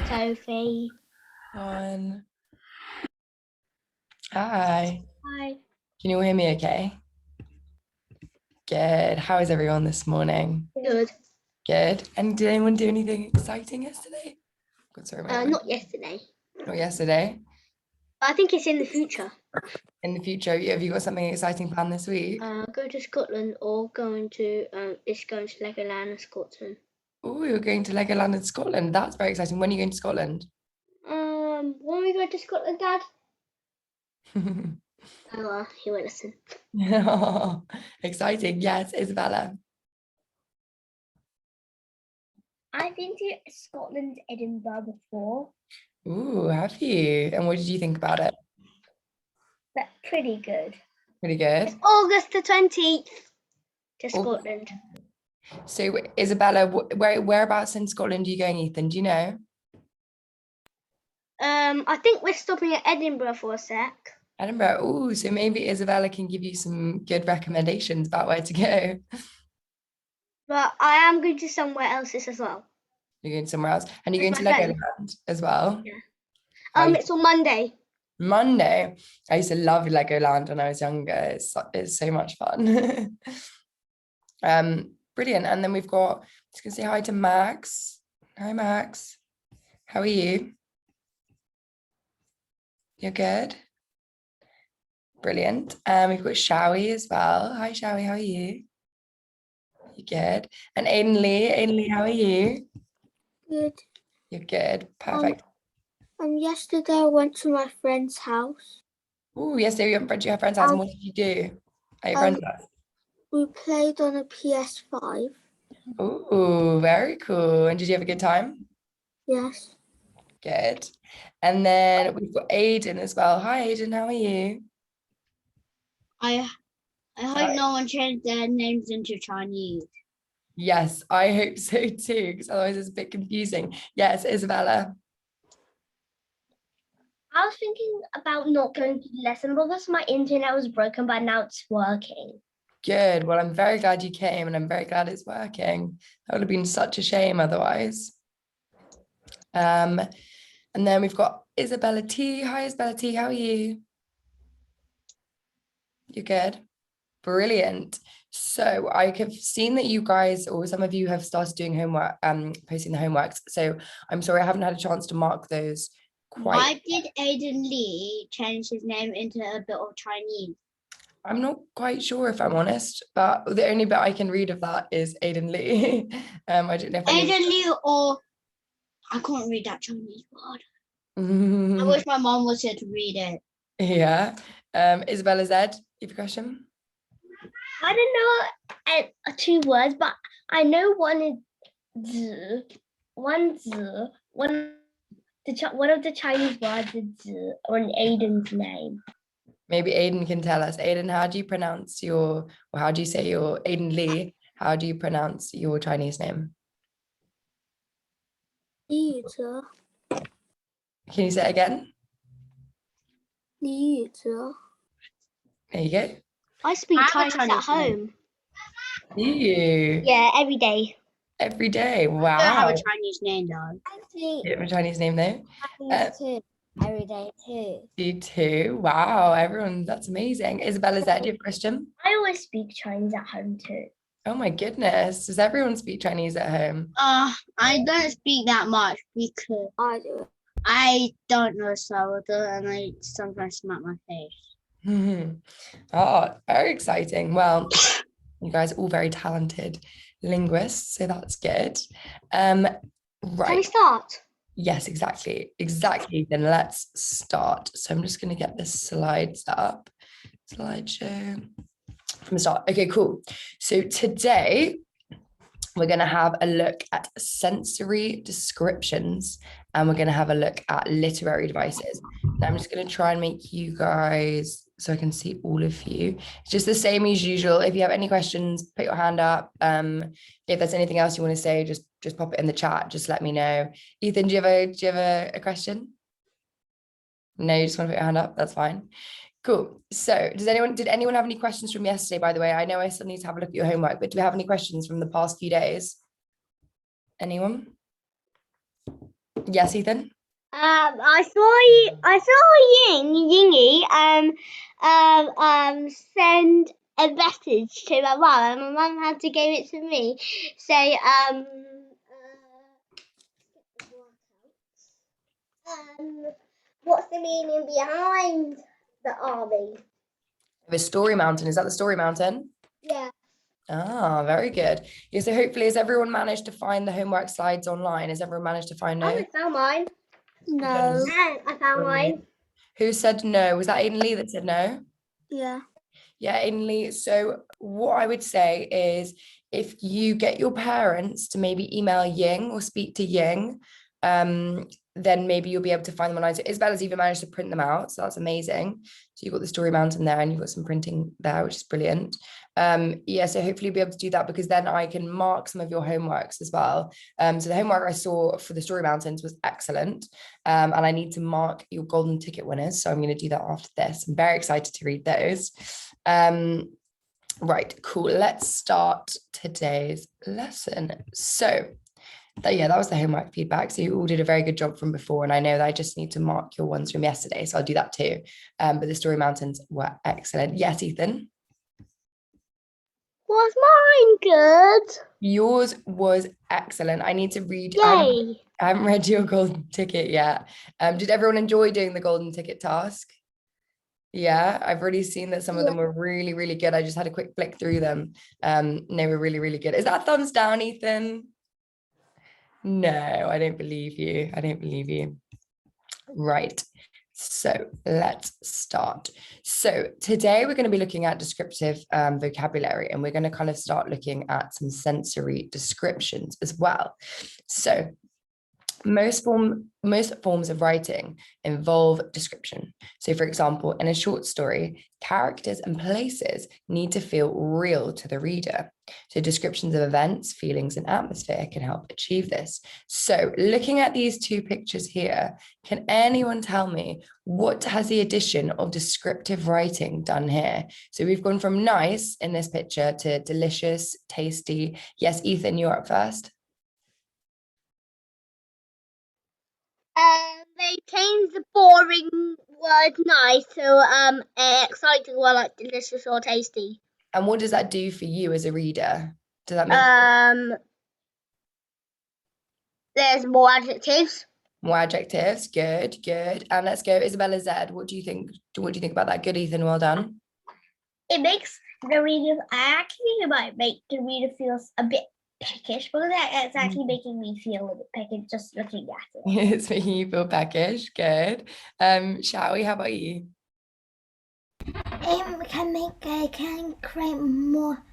Sophie. On. Hi. Hi. Can you all hear me okay? Good. How is everyone this morning? Good. Good. And did anyone do anything exciting yesterday? God, sorry, Not yesterday. Not yesterday? I think it's in the future. In the future, have you got something exciting planned this week? Go to Scotland or going to Legoland in Scotland. Oh, you're going to Legoland in Scotland. That's very exciting. When are you going to Scotland? When are we going to Scotland, Dad? Oh, he won't listen. Exciting. Yes, Isabella. I've been to Scotland, Edinburgh before. Ooh, have you? And what did you think about it? That's pretty good. Pretty good. It's August the 20th to Scotland. So Isabella, whereabouts in Scotland are you going, Ethan? Do you know? I think we're stopping at Edinburgh for a sec. Edinburgh. Oh, so maybe Isabella can give you some good recommendations about where to go. But I am going to somewhere else as well. You're going somewhere else, and you're going to Legoland as well. Yeah. It's on Monday. Monday. I used to love Legoland when I was younger. It's so much fun. Brilliant. And then we've got, just gonna say hi to Max. Hi, Max. How are you? You're good? Brilliant. We've got Shawi as well. Hi, Shawi. How are you? You're good. And Aiden Lee, how are you? Good. You're good. Perfect. Yesterday I went to my friend's house. Oh, yesterday you went to your friend's house. And what did you do at your friend's house? We played on a PS5. Oh, very cool. And did you have a good time? Yes. Good. And then we've got Aiden as well. Hi, Aiden. How are you? I hope no one changed their names into Chinese. Yes, I hope so too, because otherwise it's a bit confusing. Yes, Isabella. I was thinking about not going to the lesson because my internet was broken, but now it's working. Good. Well, I'm very glad you came, and I'm very glad it's working. That would have been such a shame otherwise. And then we've got Isabella T. Hi, Isabella T. How are you? You're good. Brilliant. So I have seen that you guys, or some of you, have started doing homework, posting the homeworks. So I'm sorry I haven't had a chance to mark those quite. Why did Aiden Lee change his name into a bit of Chinese? I'm not quite sure, if I'm honest, but the only bit I can read of that is Aiden Lee. I don't know if Aiden Lee, or I can't read that Chinese word. I wish my mom was here to read it. Yeah. Isabella Z, you have a question? I don't know 2 words, but I know one is zi, one of the Chinese words is zi, or an Aiden's name. Maybe Aiden can tell us. Aiden, how do you pronounce or how do you say your, Aiden Lee, how do you pronounce your Chinese name? Li Yuzhe. Can you say it again? Li Yuzhe. There you go. I speak Chinese at home. Do you? Yeah, every day. Every day. Wow. I don't have a Chinese name though. You have a Chinese name though? Too. Every day too. You too. Wow, everyone, that's amazing. Isabella, is that your question? I always speak Chinese at home too. Oh my goodness. Does everyone speak Chinese at home? I don't speak that much because I do. I don't know sourdough and I sometimes smack my face. Oh, very exciting. Well, you guys are all very talented linguists, so that's good. Right. Can we start? Yes, exactly. Then let's start. So I'm just going to get the slides up. Slideshow from the start. Okay, cool. So today we're going to have a look at sensory descriptions, and we're going to have a look at literary devices. Now I'm just going to try and make you guys so I can see all of you. It's just the same as usual. If you have any questions, put your hand up. If there's anything else you want to say, just pop it in the chat. Just let me know. Ethan, do you have a question? No, you just want to put your hand up. That's fine. Cool. So did anyone have any questions from yesterday, by the way? I know I still need to have a look at your homework, but do we have any questions from the past few days? Anyone? Yes, Ethan? I saw Yingy send a message to my mum, and my mum had to give it to me. Say what's the meaning behind the army? The story mountain. Is that the story mountain? Yeah. Ah, very good. Yeah, so hopefully has everyone managed to find the homework slides online? Has everyone managed to find I it? found mine. No. I found mine. Who said no? Was that Aiden Lee that said no? Yeah. Yeah, Aiden Lee. So what I would say is if you get your parents to maybe email Ying or speak to Ying, then maybe you'll be able to find them online. So Isabella's even managed to print them out. So that's amazing. So you've got the story mountain there and you've got some printing there, which is brilliant. Yeah, so hopefully you'll be able to do that because then I can mark some of your homeworks as well. So the homework I saw for the story mountains was excellent. And I need to mark your golden ticket winners. So I'm going to do that after this. I'm very excited to read those. Right, cool. Let's start today's lesson. So that was the homework feedback. So you all did a very good job from before. And I know that I just need to mark your ones from yesterday. So I'll do that too. But the story mountains were excellent. Yes, Ethan? Was mine good? Yours was excellent. I need to read. Yay. I haven't read your golden ticket yet. Did everyone enjoy doing the golden ticket task? Yeah, I've already seen that some of them were really, really good. I just had a quick flick through them. They were really, really good. Is that thumbs down, Ethan? No, I don't believe you. I don't believe you. Right. So let's start. So today we're going to be looking at descriptive vocabulary, and we're going to kind of start looking at some sensory descriptions as well. So most forms of writing involve description. So for example, in a short story, characters and places need to feel real to the reader. So descriptions of events, feelings, and atmosphere can help achieve this. So looking at these two pictures here, can anyone tell me what has the addition of descriptive writing done here? So we've gone from nice in this picture to delicious, tasty. Yes, Ethan, you're up first. They changed the boring word nice to exciting word like delicious or tasty. And what does that do for you as a reader? Does that make there's more adjectives. more adjectives? Good. And let's go, Isabella Z. What do you think? What do you think about that? Good, Ethan. Well done. It makes the reader. I actually think it might make the reader feel a bit peckish, because it's actually making me feel a bit peckish just looking at it. It's making you feel peckish. Good. Shawi, how about you? It can create more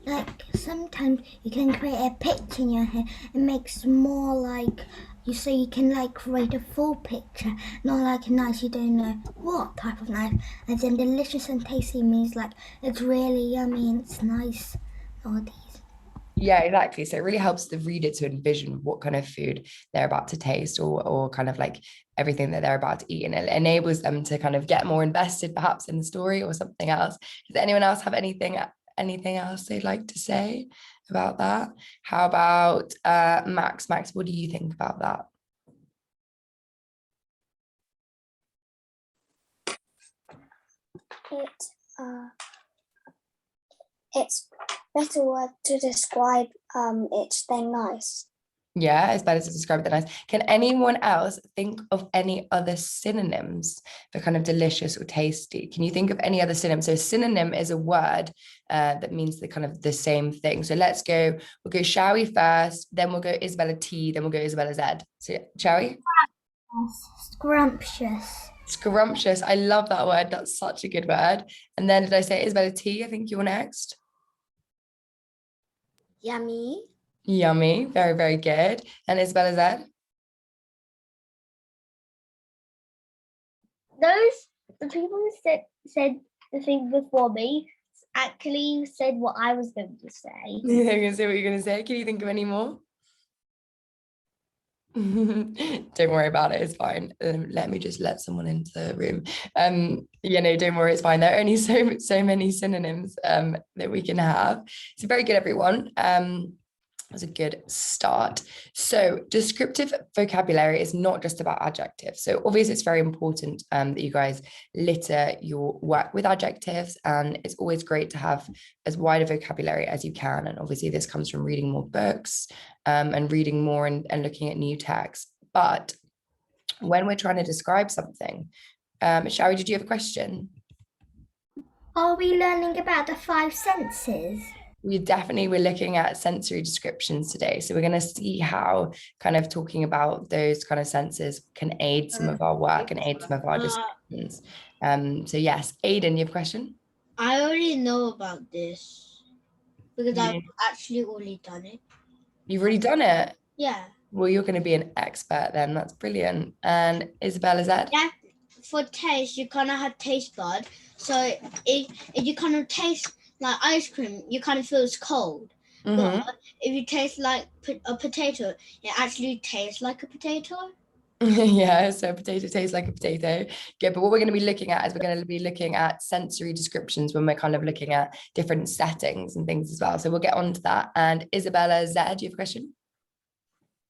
like sometimes you can create a picture in your head. It makes more like so you can like create a full picture, not like nice you don't know what type of nice. And then delicious and tasty means like it's really yummy and it's nice. All these. Yeah, exactly. So it really helps the reader to envision what kind of food they're about to taste or kind of like everything that they're about to eat. And it enables them to kind of get more invested perhaps in the story or something else. Does anyone else have anything else they'd like to say about that? How about Max? Max, what do you think about that? It's better word to describe it's than nice. Yeah, it's better to describe it than nice. Can anyone else think of any other synonyms for kind of delicious or tasty? Can you think of any other synonym? So synonym is a word that means the kind of the same thing. So let's go, we'll go Shawi first, then we'll go Isabella T, then we'll go Isabella Z. So Shawi? Scrumptious. Scrumptious. I love that word. That's such a good word. And then did I say Isabella T? I think you're next. Yummy. Yummy. Very, very good. And Isabella Z? The people who said the thing before me actually said what I was going to say. You're going to say what you're going to say? Can you think of any more? Don't worry about it, it's fine. Let me just let someone into the room. Don't worry, it's fine. There are only so many synonyms that we can have. So very good, everyone. That's a good start. So descriptive vocabulary is not just about adjectives. So obviously it's very important that you guys litter your work with adjectives, and it's always great to have as wide a vocabulary as you can. And obviously this comes from reading more books and reading more and looking at new texts. But when we're trying to describe something, Shari, did you have a question? Are we learning about the 5 senses? We're looking at sensory descriptions today. So we're going to see how kind of talking about those kind of senses can aid some of our work and aid some of our descriptions. So yes, Aiden, you have a question? I already know about this because I've actually already done it. You've already done it? Yeah. Well, you're going to be an expert then. That's brilliant. And Isabel, is that? Yeah. For taste, you kind of have taste bud. So if you kind of taste like ice cream, you kind of feel it's cold. Mm-hmm. But if you taste like a potato, it actually tastes like a potato. Yeah, so a potato tastes like a potato. Good, but what we're going to be looking at is we're going to be looking at sensory descriptions when we're kind of looking at different settings and things as well. So we'll get on to that. And Isabella, Zed, do you have a question?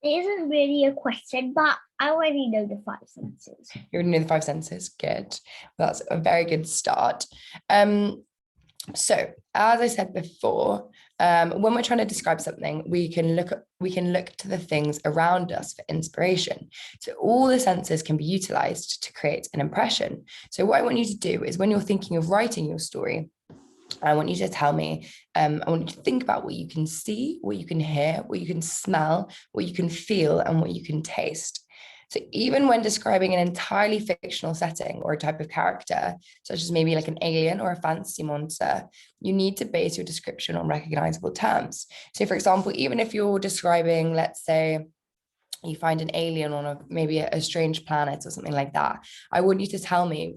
It isn't really a question, but I already know the 5 senses. You already know the 5 senses. Good. Well, that's a very good start. So as I said before, when we're trying to describe something, we can look to the things around us for inspiration. So all the senses can be utilized to create an impression. So what I want you to do is when you're thinking of writing your story, I want you to tell me, I want you to think about what you can see, what you can hear, what you can smell, what you can feel, and what you can taste. So even when describing an entirely fictional setting or a type of character, such as maybe like an alien or a fantasy monster, you need to base your description on recognizable terms. So for example, even if you're describing, let's say, you find an alien on maybe a strange planet or something like that, I want you to tell me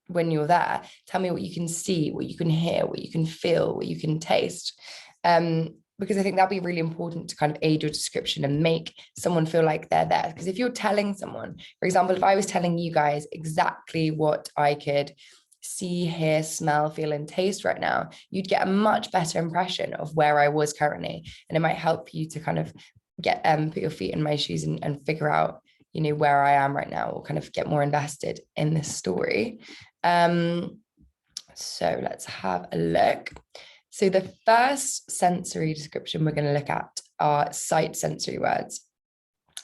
when you're there, tell me what you can see, what you can hear, what you can feel, what you can taste. Because I think that'd be really important to kind of aid your description and make someone feel like they're there. Because if you're telling someone, for example, if I was telling you guys exactly what I could see, hear, smell, feel, and taste right now, you'd get a much better impression of where I was currently. And it might help you to kind of get put your feet in my shoes and figure out, you know, where I am right now, or kind of get more invested in this story. So let's have a look. So the first sensory description we're going to look at are sight sensory words.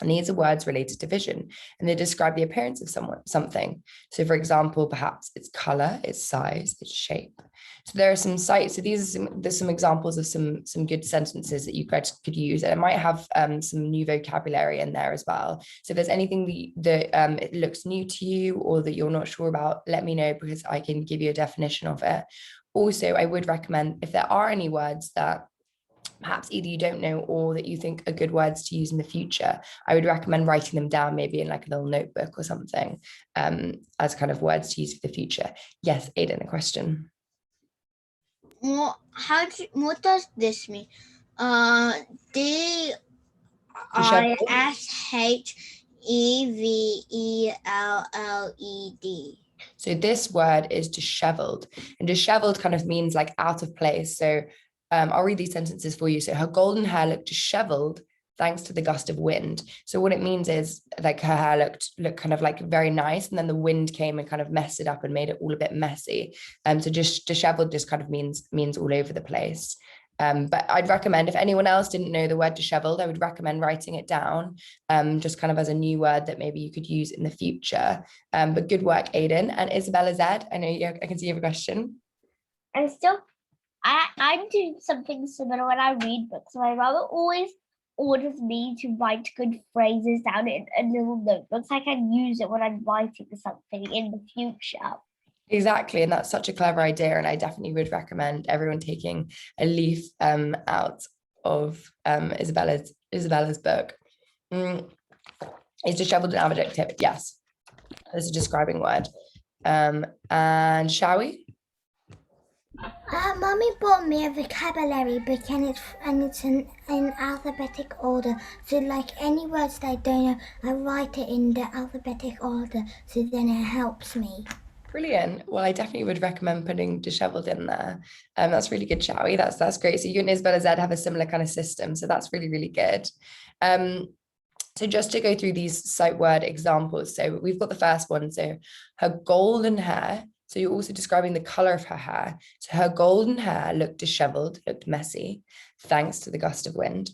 And these are words related to vision, and they describe the appearance of something. So for example, perhaps its color, its size, its shape. So there are some sights. So there's some examples of some good sentences that you guys could use, and it might have some new vocabulary in there as well. So if there's anything that it looks new to you or that you're not sure about, let me know, because I can give you a definition of it. Also, I would recommend, if there are any words that perhaps either you don't know or that you think are good words to use in the future, I would recommend writing them down maybe in like a little notebook or something as kind of words to use for the future. Yes, Aiden, a question. What does this mean? DISHEVELLED. So this word is disheveled, and disheveled kind of means like out of place. So I'll read these sentences for you. So her golden hair looked disheveled thanks to the gust of wind. So what it means is like her hair looked kind of like very nice, and then the wind came and kind of messed it up and made it all a bit messy. So just disheveled just kind of means all over the place. But I'd recommend, if anyone else didn't know the word disheveled, I would recommend writing it down just kind of as a new word that maybe you could use in the future. But good work, Aiden. And Isabella Zed, I know I can see you have a question. I'm doing something similar when I read books. My mother always orders me to write good phrases down in a little notebook so I can use it when I'm writing something in the future. Exactly, and that's such a clever idea, and I definitely would recommend everyone taking a leaf out of Isabella's book. Is disheveled an adjective? Yes, it's a describing word. And shall we? Mommy bought me a vocabulary book, and it's in alphabetic order. So like any words that I don't know, I write it in the alphabetic order, so then it helps me. Brilliant. Well, I definitely would recommend putting dishevelled in there. That's really good, Shawi. That's great. So you and Isabella Z have a similar kind of system. So that's really, really good. So just to go through these sight word examples. So we've got the first one. So her golden hair. So you're also describing the color of her hair. So her golden hair looked dishevelled, looked messy, thanks to the gust of wind.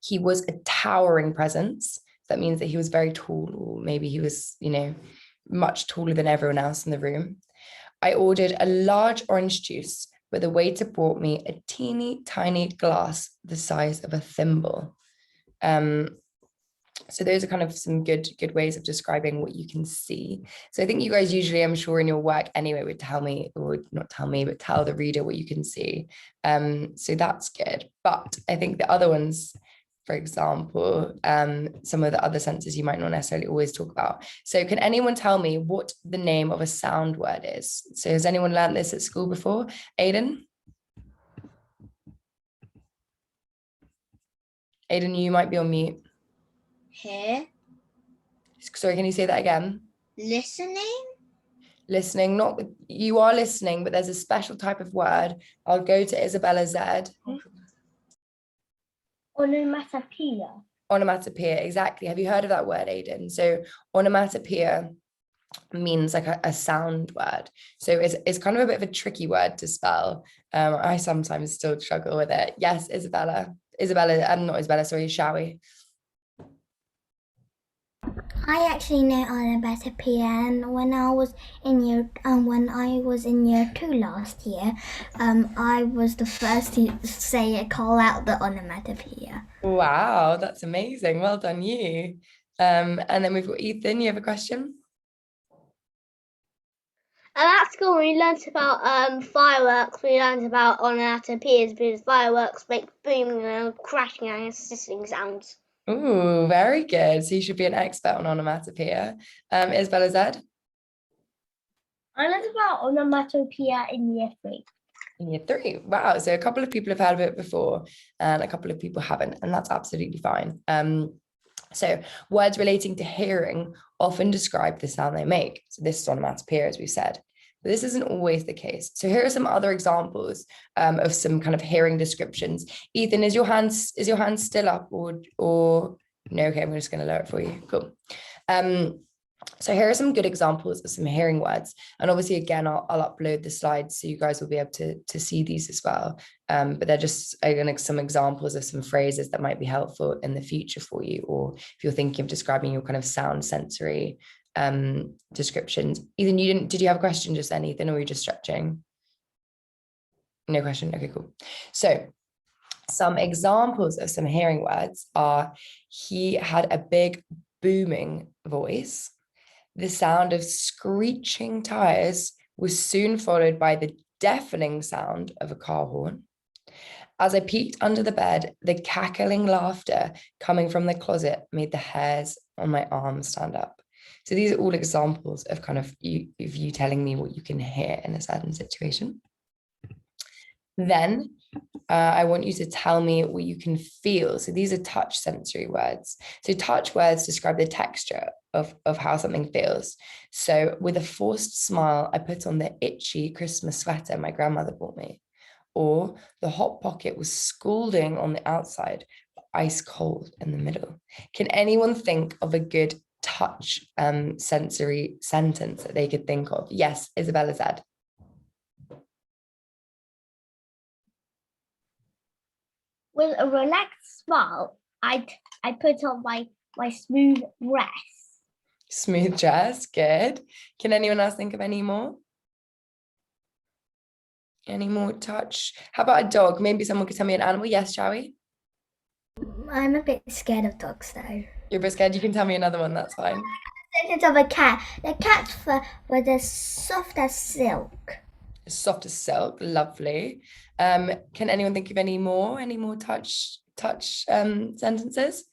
He was a towering presence. That means that he was very tall, or maybe he was, much taller than everyone else in the room. I ordered a large orange juice, but the waiter brought me a teeny tiny glass the size of a thimble. So those are kind of some good ways of describing what you can see. So I think you guys usually, I'm sure in your work anyway, would tell me, or not tell me, but tell the reader what you can see. So that's good. But I think the other ones, for example, some of the other senses you might not necessarily always talk about. So can anyone tell me what the name of a sound word is? So has anyone learned this at school before? Aiden? Aiden, you might be on mute. Hear. Sorry, can you say that again? Listening. Listening, not you are listening, but there's a special type of word. I'll go to Isabella Z. Onomatopoeia. Onomatopoeia, exactly. Have you heard of that word, Aiden? So onomatopoeia means like a sound word. So it's kind of a bit of a tricky word to spell. I sometimes still struggle with it. Yes, Isabella, not Isabella, sorry, Shawi. I actually know onomatopoeia, and when I was in year 2 last year, I was the first to say it, call out the onomatopoeia. Wow, that's amazing. Well done, you. And then we've got Ethan. You have a question? At school, we learnt about fireworks. We learnt about onomatopoeias because fireworks make booming and crashing and sizzling sounds. Ooh, very good. So you should be an expert on onomatopoeia. Isabella Z? I learned about onomatopoeia in year 3. In year 3. Wow. So a couple of people have heard of it before and a couple of people haven't, and that's absolutely fine. So words relating to hearing often describe the sound they make. So this is onomatopoeia, as we said. But this isn't always the case. So here are some other examples of some kind of hearing descriptions. Ethan, is your hand still up or no? Okay, I'm just going to lower it for you. Cool. So here are some good examples of some hearing words. And obviously, again, I'll upload the slides so you guys will be able to see these as well. But they're just some examples of some phrases that might be helpful in the future for you, or if you're thinking of describing your kind of sound sensory descriptions. Ethan, did you have a question just then, Ethan, or were you just stretching? No question. Okay, cool. So some examples of some hearing words are: he had a big booming voice. The sound of screeching tires was soon followed by the deafening sound of a car horn. As I peeked under the bed, the cackling laughter coming from the closet made the hairs on my arms stand up. So these are all examples of kind of you telling me what you can hear in a certain situation. Then I want you to tell me what you can feel. So these are touch sensory words. So touch words describe the texture of how something feels. So with a forced smile, I put on the itchy Christmas sweater my grandmother bought me. Or the hot pocket was scalding on the outside, but ice cold in the middle. Can anyone think of a good touch sensory sentence that they could think of? Yes, Isabella said. With a relaxed smile, I put on my smooth dress. Smooth dress, good. Can anyone else think of any more? Any more touch? How about a dog? Maybe someone could tell me an animal. Yes, shall we? I'm a bit scared of dogs though. You're a bit scared? You can tell me another one, that's fine. Think of a cat. The cat's fur was as soft as silk. Soft as silk, lovely. Can anyone think of any more touch sentences?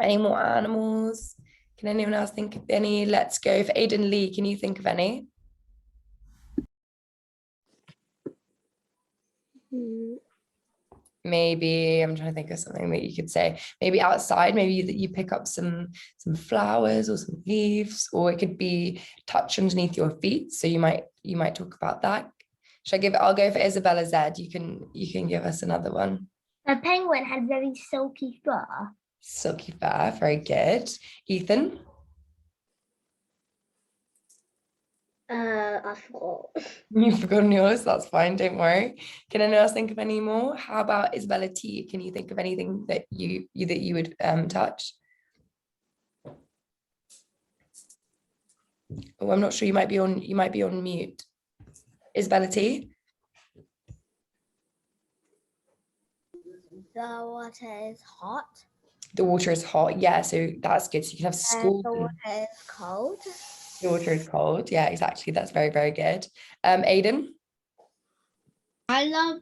Any more animals? Can anyone else think of any? Let's go for Aiden Lee. Can you think of any? Maybe I'm trying to think of something that you could say. Maybe outside, maybe that you pick up some flowers or some leaves, or it could be touch underneath your feet. So you might talk about that. Should I give it? I'll go for Isabella Z. You can give us another one. A penguin had very silky fur. Silky fur, very good. Ethan? I forgot. You've forgotten yours, that's fine, don't worry. Can anyone else think of any more? How about Isabella T? Can you think of anything that you would touch? Oh, I'm not sure, you might be on mute. Isabella T? The water is hot. The water is hot, yeah, so that's good. So you can have And school. the water is cold. The water is cold, yeah, exactly. That's very, very good. Aiden? I love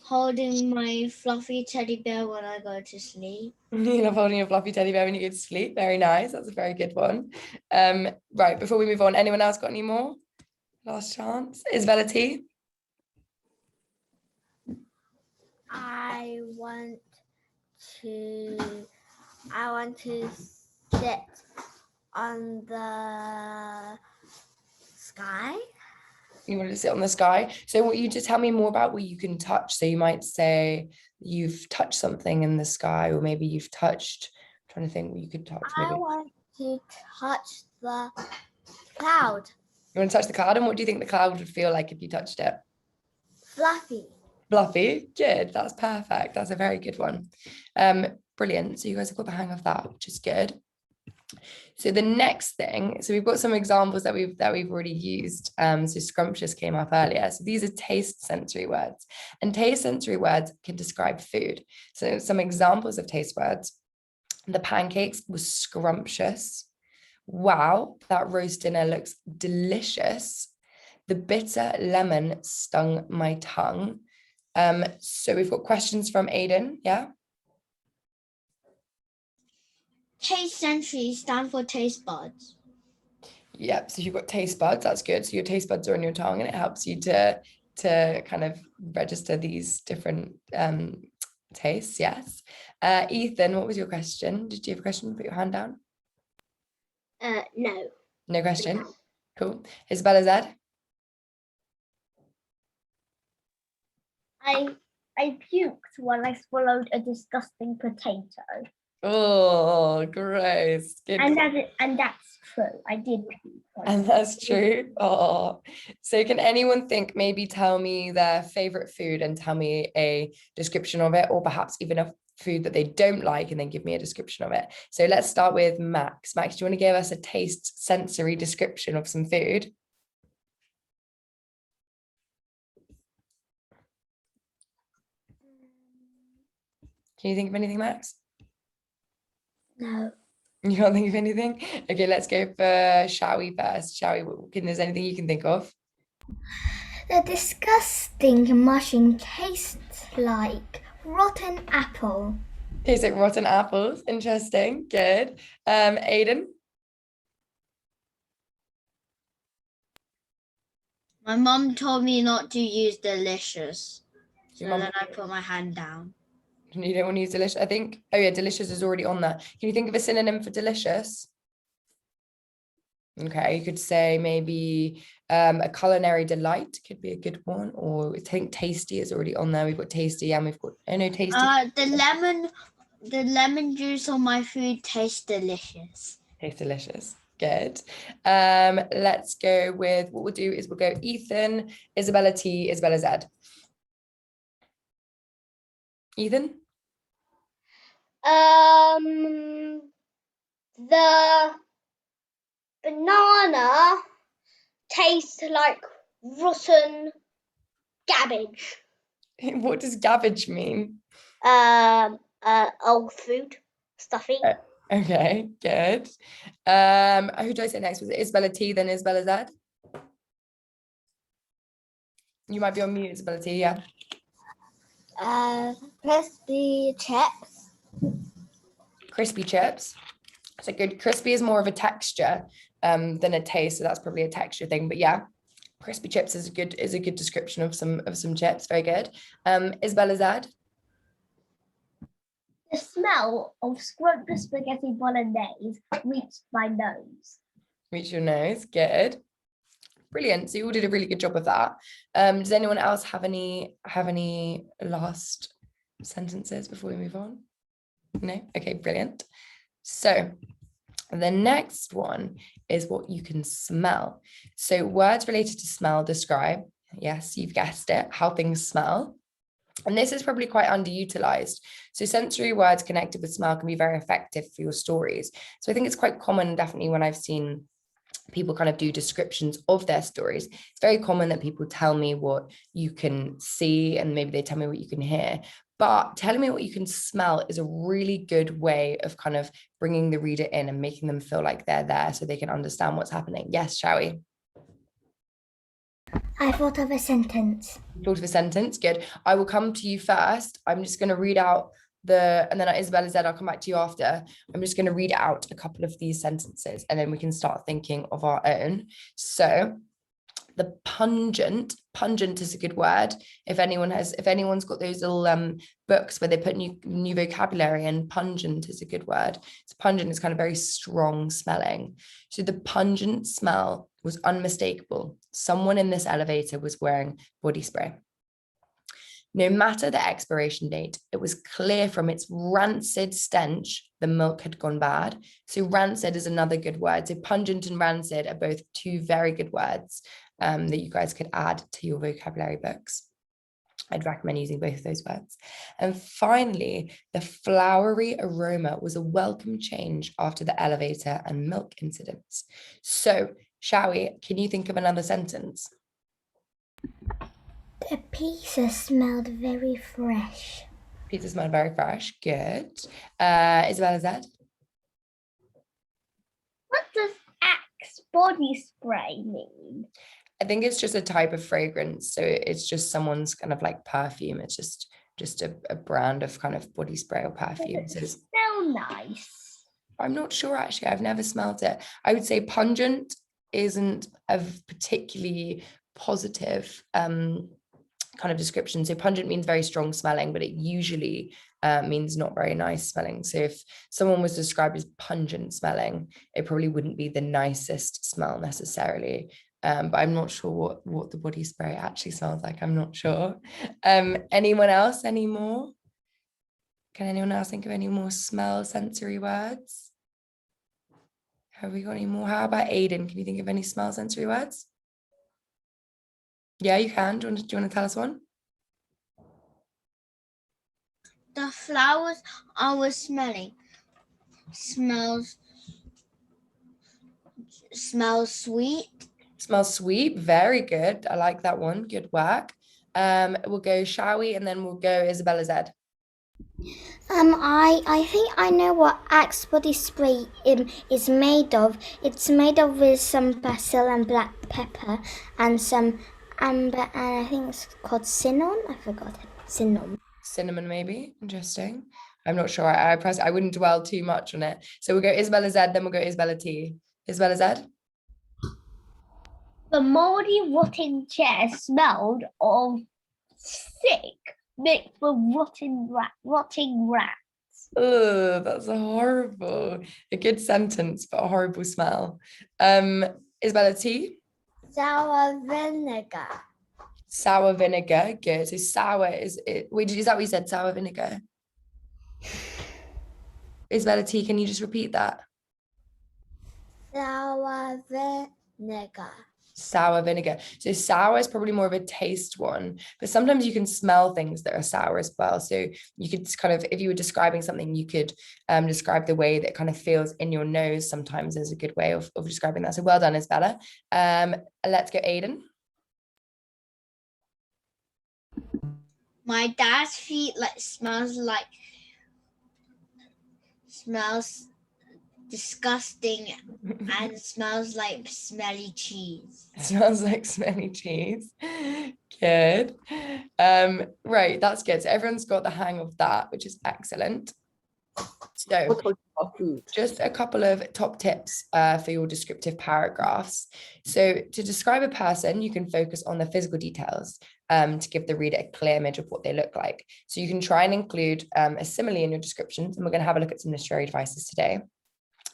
holding my fluffy teddy bear when I go to sleep. You love holding a fluffy teddy bear when you go to sleep. Very nice. That's a very good one. Right, before we move on, anyone else got any more? Last chance. Isabella T? I want to sit on the sky. You want to sit on the sky? So what you just tell me more about what you can touch. So you might say you've touched something in the sky, or maybe you've touched, I'm trying to think what you could touch. Maybe. I want to touch the cloud. You want to touch the cloud, and what do you think the cloud would feel like if you touched it? Fluffy. Fluffy, good, that's perfect. That's a very good one. Brilliant. So you guys have got the hang of that, which is good. So the next thing, so we've got some examples that we've already used. So scrumptious came up earlier. So these are taste sensory words, and taste sensory words can describe food. So some examples of taste words: the pancakes was scrumptious. Wow, that roast dinner looks delicious. The bitter lemon stung my tongue. So we've got questions from Aiden. Yeah. Taste sensory stand for taste buds. Yep. So you've got taste buds. That's good. So your taste buds are on your tongue, and it helps you to kind of register these different tastes. Yes. Ethan, what was your question? Did you have a question? Put your hand down. No. No question. Cool. Isabella Z. I puked when I swallowed a disgusting potato. Oh, gross. Good. And that's true. I did puke. And that's true. Oh, so can anyone think, maybe tell me their favorite food and tell me a description of it, or perhaps even a food that they don't like and then give me a description of it. So let's start with Max. Max, do you want to give us a taste sensory description of some food? Can you think of anything, Max? No. You can't think of anything? Okay, let's go for Shawi first. Shawi, there's anything you can think of? The disgusting mushing tastes like rotten apple. Tastes like rotten apples. Interesting. Good. Aiden? My mum told me not to use delicious. So Your mum- then I put my hand down. You don't want to use delicious? I think, oh yeah, delicious is already on there. Can you think of a synonym for delicious? Okay, you could say maybe a culinary delight could be a good one, or I think tasty is already on there. We've got tasty and we've got, oh no, tasty. The lemon juice on my food tastes delicious. Tastes delicious. Good. Let's go with, what we'll do is we'll go Ethan, Isabella T, Isabella Z. Ethan? The banana tastes like rotten cabbage. What does gabbage mean? Old food, stuffy. Okay, good. Who do I say next? Was it Isabella T, then Isabella Z? You might be on mute, Isabella T, yeah. Crispy chips. Crispy chips. So good. Crispy is more of a texture than a taste, so that's probably a texture thing. But yeah, Crispy chips is a good description of some chips. Very good. Isabella Z. The smell of scrumptious spaghetti bolognese reached my nose. Reach your nose. Good. Brilliant. So you all did a really good job of that. Does anyone else have any last sentences before we move on? No? Okay, brilliant. So the next one is what you can smell. So words related to smell describe, yes, you've guessed it, how things smell. And this is probably quite underutilized. So sensory words connected with smell can be very effective for your stories. So I think it's quite common, definitely, when I've seen people kind of do descriptions of their stories, it's very common that people tell me what you can see and maybe they tell me what you can hear. But telling me what you can smell is a really good way of kind of bringing the reader in and making them feel like they're there so they can understand what's happening. Yes, shall we? I thought of a sentence. Thought of a sentence, good. I will come to you first. I'm just going to read out and then Isabella said, I'll come back to you after. I'm just going to read out a couple of these sentences and then we can start thinking of our own. So the pungent is a good word. If anyone's got those little books where they put new vocabulary in, pungent is a good word. So pungent is kind of very strong smelling. So the pungent smell was unmistakable. Someone in this elevator was wearing body spray. No matter the expiration date, it was clear from its rancid stench the milk had gone bad. So rancid is another good word. So pungent and rancid are both two very good words that you guys could add to your vocabulary books. I'd recommend using both of those words. And finally, the flowery aroma was a welcome change after the elevator and milk incidents. So, shall we? Can you think of another sentence? The pizza smelled very fresh. Pizza smelled very fresh. Good. Isabella Z. What does Axe body spray mean? I think it's just a type of fragrance. So it's just someone's kind of like perfume. It's just a brand of kind of body spray or perfume. Does it smell nice? I'm not sure, actually. I've never smelled it. I would say pungent isn't a particularly positive kind of description. So pungent means very strong smelling, but it usually means not very nice smelling. So if someone was described as pungent smelling, it probably wouldn't be the nicest smell necessarily. But I'm not sure what the body spray actually smells like. I'm not sure. Anyone else? Any more? Can anyone else think of any more smell sensory words? Have we got any more? How about Aiden? Can you think of any smell sensory words? Yeah, you can. Do you want to tell us one? The flowers I was smelling smells sweet. Smells sweet. Very good. I like that one. Good work. We'll go Shawi and then we'll go Isabella Z. I think I know what Axe body spray is made of. It's made of with some basil and black pepper and some amber, and I think it's called cinnamon. I forgot it. Cinnamon Maybe. Interesting. I'm not sure. I wouldn't dwell too much on it. So we'll go Isabella Z, then we'll go Isabella T. Isabella Z. The mouldy, rotting chair smelled of sick mixed with rotting rats. Oh, that's horrible. A good sentence, but a horrible smell. Isabella T. Sour vinegar. Sour vinegar. Good. So sour is that what you said? Sour vinegar. Isabella T, can you just repeat that? Sour vinegar. Sour vinegar. So sour is probably more of a taste one, but sometimes you can smell things that are sour as well. So you could kind of, if you were describing something, you could describe the way that kind of feels in your nose sometimes is a good way of describing that. So well done, Isabella. Let's go Aiden. My dad's feet smells disgusting and smells like smelly cheese. It smells like smelly cheese. Good. Right, that's good. So everyone's got the hang of that, which is excellent. So We're talking about food. just a couple of top tips for your descriptive paragraphs. So to describe a person, you can focus on the physical details to give the reader a clear image of what they look like. So you can try and include a simile in your descriptions, and we're going to have a look at some literary devices today.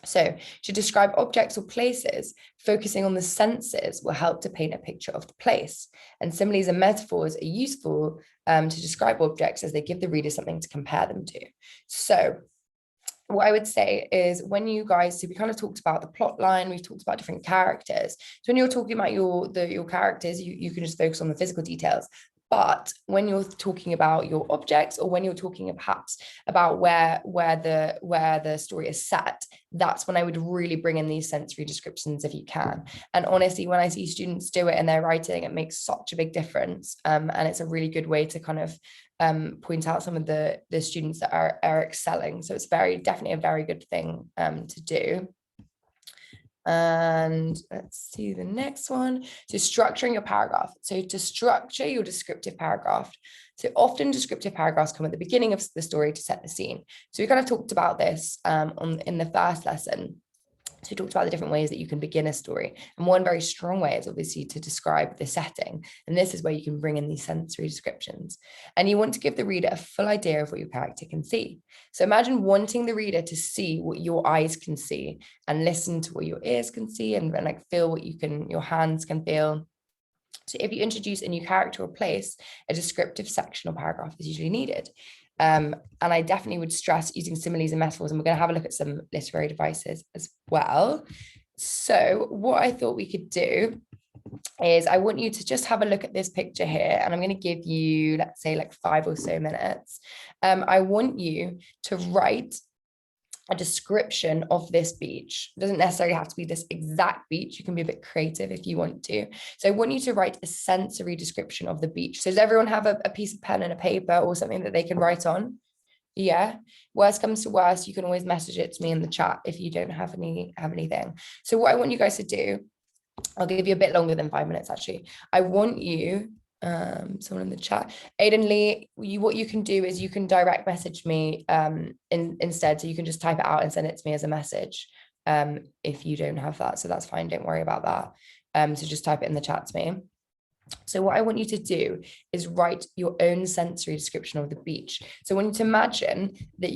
So to describe objects or places, focusing on the senses will help to paint a picture of the place. And similes and metaphors are useful to describe objects as they give the reader something to compare them to. So what I would say is when you guys, so we kind of talked about the plot line, we've talked about different characters. So when you're talking about your characters, you can just focus on the physical details. But when you're talking about your objects, or when you're talking perhaps about where the story is set, that's when I would really bring in these sensory descriptions if you can. And honestly, when I see students do it in their writing, it makes such a big difference. And it's a really good way to kind of point out some of the students that are excelling. So it's definitely a very good thing to do. And let's see the next one. So structuring your paragraph. So to structure your descriptive paragraph, so often descriptive paragraphs come at the beginning of the story to set the scene. So we kind of talked about this in the first lesson. So we talked about the different ways that you can begin a story. And one very strong way is obviously to describe the setting. And this is where you can bring in these sensory descriptions. And you want to give the reader a full idea of what your character can see. So imagine wanting the reader to see what your eyes can see, and listen to what your ears can see, and like feel what your hands can feel. So if you introduce a new character or place, a descriptive section or paragraph is usually needed. And I definitely would stress using similes and metaphors, and we're going to have a look at some literary devices as well. So what I thought we could do is I want you to just have a look at this picture here, and I'm going to give you, let's say, like 5 or so minutes. I want you to write a description of this beach. It doesn't necessarily have to be this exact beach. You can be a bit creative if you want to. So I want you to write a sensory description of the beach. So does everyone have a piece of pen and a paper or something that they can write on? Yeah. Worst comes to worst, you can always message it to me in the chat if you don't have anything. So what I want you guys to do, I'll give you a bit longer than 5 minutes actually. I want you, someone in the chat, Aiden Lee, what you can do is you can direct message me instead. So you can just type it out and send it to me as a message if you don't have that. So that's fine, don't worry about that. So just type it in the chat to me. So what I want you to do is write your own sensory description of the beach. So I want you to imagine that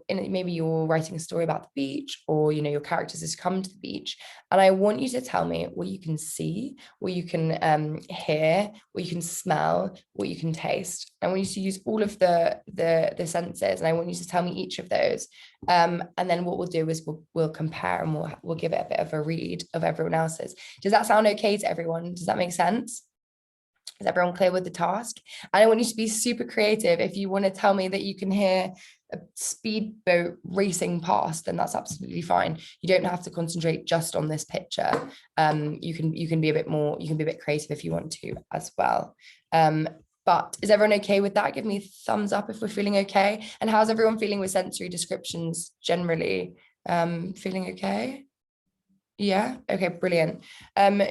maybe you're writing a story about the beach, or your characters has come to the beach, and I want you to tell me what you can see, what you can hear, what you can smell, what you can taste. I want you to use all of the senses, and I want you to tell me each of those. And then what we'll do is we'll compare, and we'll give it a bit of a read of everyone else's. Does that sound okay to everyone? Does that make sense? Is everyone clear with the task? And I want you to be super creative. If you want to tell me that you can hear a speedboat racing past, then that's absolutely fine. You don't have to concentrate just on this picture. You can be a bit creative if you want to as well. But is everyone okay with that? Give me a thumbs up if we're feeling okay. And how's everyone feeling with sensory descriptions generally? Feeling okay? Yeah. Okay, brilliant.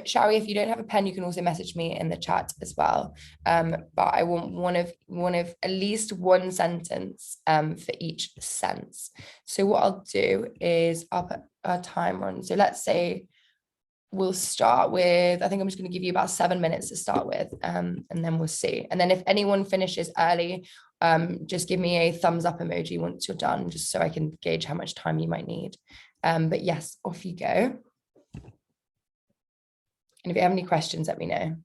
Shall we, if you don't have a pen, you can also message me in the chat as well. But I want one of at least one sentence for each sense. So what I'll do is I'll put a timer on. So let's say we'll start with, I think I'm just going to give you about 7 minutes to start with, and then we'll see. And then if anyone finishes early, just give me a thumbs up emoji once you're done, just so I can gauge how much time you might need. But yes, off you go. And if you have any questions, let me know.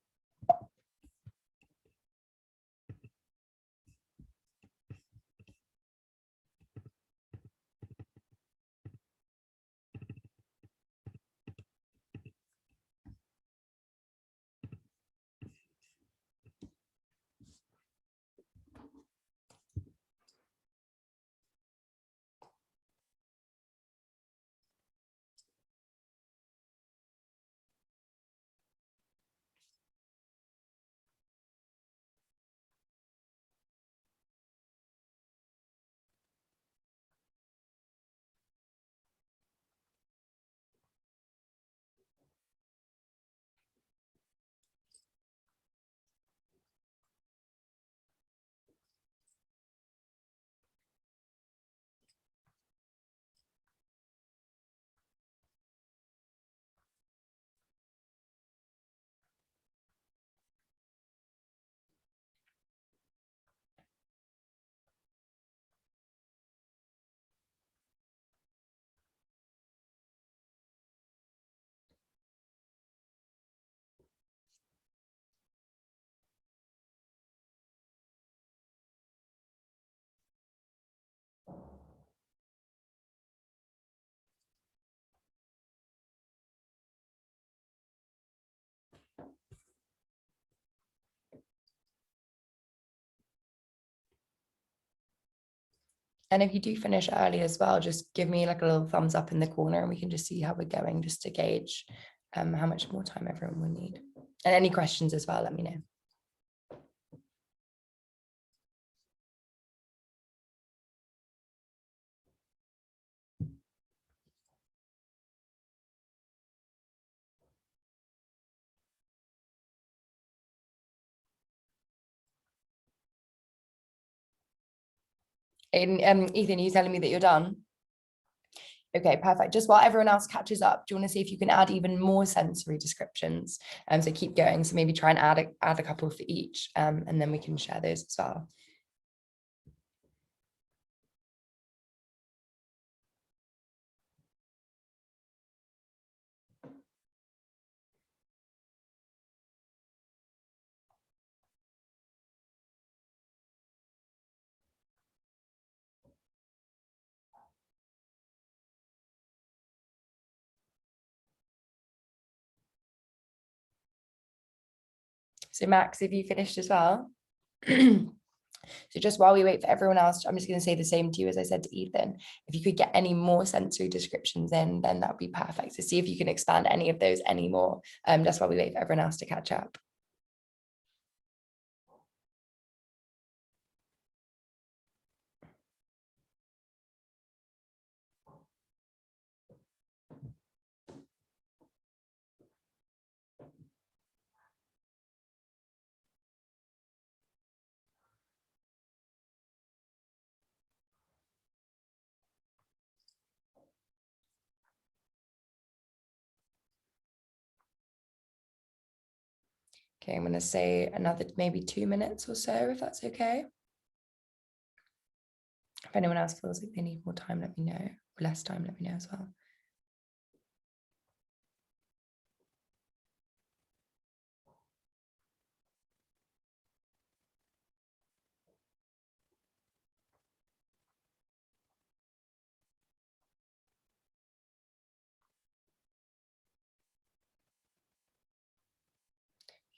And if you do finish early as well, just give me like a little thumbs up in the corner and we can just see how we're going, just to gauge how much more time everyone will need. And any questions as well, let me know. Ethan, are you telling me that you're done? Okay, perfect. Just while everyone else catches up, do you want to see if you can add even more sensory descriptions? So keep going. So maybe try and add a couple for each, and then we can share those as well. So Max, have you finished as well? So just while we wait for everyone else, I'm just going to say the same to you as I said to Ethan. If you could get any more sensory descriptions in, then that would be perfect. So see if you can expand any of those anymore. Just while we wait for everyone else to catch up. Okay, I'm going to say another maybe 2 minutes or so, if that's okay. If anyone else feels like they need more time, let me know. Or less time, let me know as well.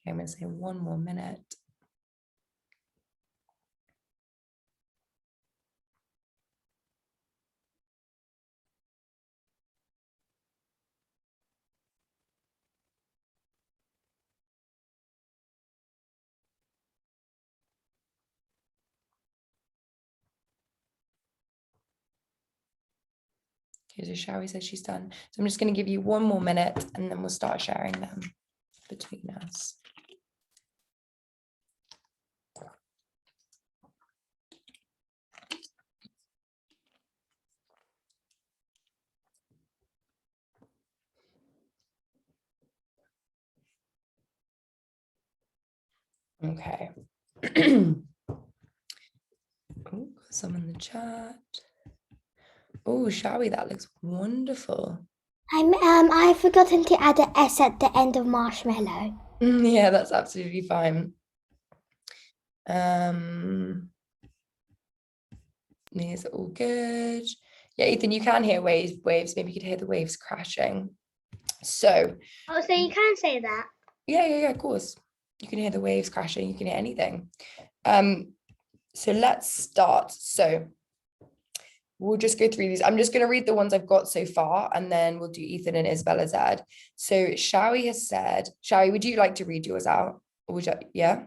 Okay, I'm going to say 1 more minute. Okay, so Shawi says she's done. So I'm just going to give you 1 more minute and then we'll start sharing them between us. Okay. Oh, some in the chat. Oh, Shawi, that looks wonderful. I've forgotten to add an S at the end of marshmallow. Yeah, that's absolutely fine. These are all good. Yeah, Ethan, you can hear waves. Maybe you could hear the waves crashing. So. Oh, so you can say that? Yeah, of course. You can hear the waves crashing. You can hear anything. So let's start. So we'll just go through these. I'm just going to read the ones I've got so far, and then we'll do Ethan and Isabella Z. So Shawi has said, Shawi, would you like to read yours out? Or would you, yeah?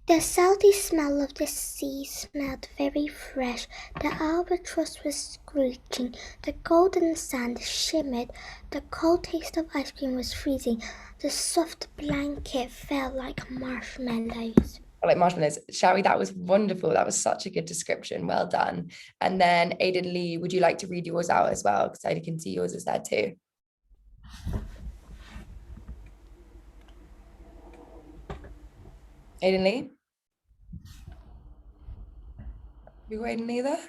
The salty smell of the sea smelled very fresh. The albatross was screeching. The golden sand shimmered. The cold taste of ice cream was freezing. The soft blanket felt like marshmallows. Like marshmallows. Shawi, that was wonderful. That was such a good description. Well done. And then Aiden Lee, would you like to read yours out as well? Because I can see yours is there too. Aiden Lee? You got Aiden Lee there?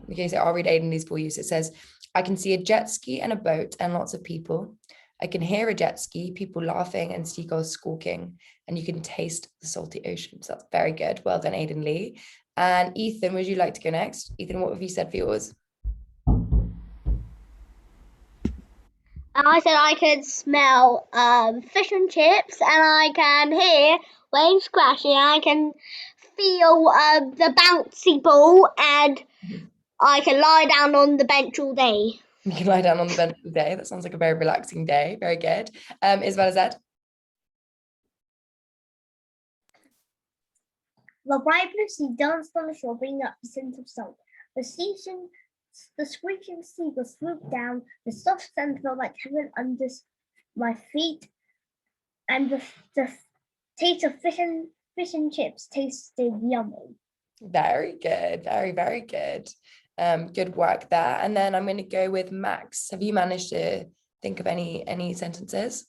Okay, so I'll read Aiden Lee's for you. So it says, I can see a jet ski and a boat and lots of people. I can hear a jet ski, people laughing and seagulls squawking, and you can taste the salty ocean. So that's very good. Well done, Aiden Lee. And Ethan, would you like to go next? Ethan, what have you said for yours? I said I could smell fish and chips, and I can hear waves crashing, and I can feel the bouncy ball, and I can lie down on the bench all day. You can lie down on the bench all day. That sounds like a very relaxing day. Very good. Isabella said. The brightness danced on the shore, bringing up the scent of salt. The screeching seagull swooped down. The soft sand felt like heaven under my feet, and the taste of fish and chips tasted yummy. Very good. Very, very good. Good work there. And then I'm going to go with Max. Have you managed to think of any sentences?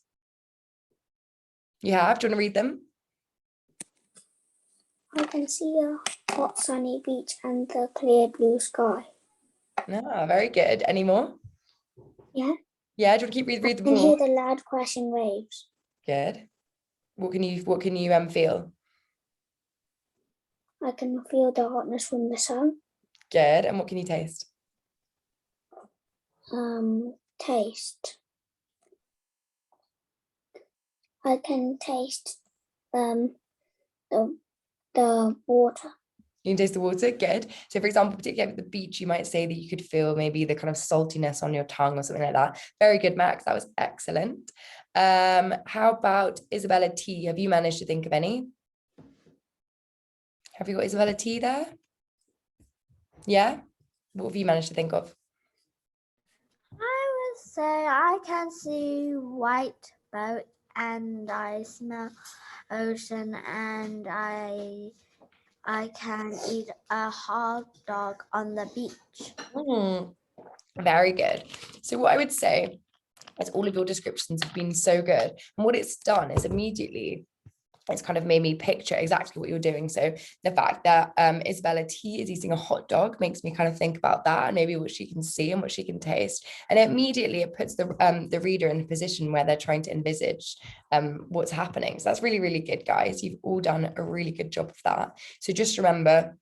You have? Do you want to read them? I can see a hot sunny beach and the clear blue sky. No, very good. Any more? Yeah. Yeah, do you want to keep read I them can all? hear the loud crashing waves. Good. What can you feel? I can feel the hotness from the sun. Good. And what can you taste? Taste. I can taste the water. You can taste the water. Good. So for example, particularly at the beach, you might say that you could feel maybe the kind of saltiness on your tongue or something like that. Very good, Max. That was excellent. How about Isabella T? Have you managed to think of any? Have you got Isabella T there? Yeah? What have you managed to think of? I would say I can see white boat and I smell ocean and I can eat a hot dog on the beach. Very good. So what I would say is all of your descriptions have been so good. And what it's done is immediately it's kind of made me picture exactly what you're doing. So the fact that Isabella T is eating a hot dog makes me kind of think about that and maybe what she can see and what she can taste. And immediately it puts the reader in a position where they're trying to envisage what's happening. So that's really, really good, guys. You've all done a really good job of that. So just remember,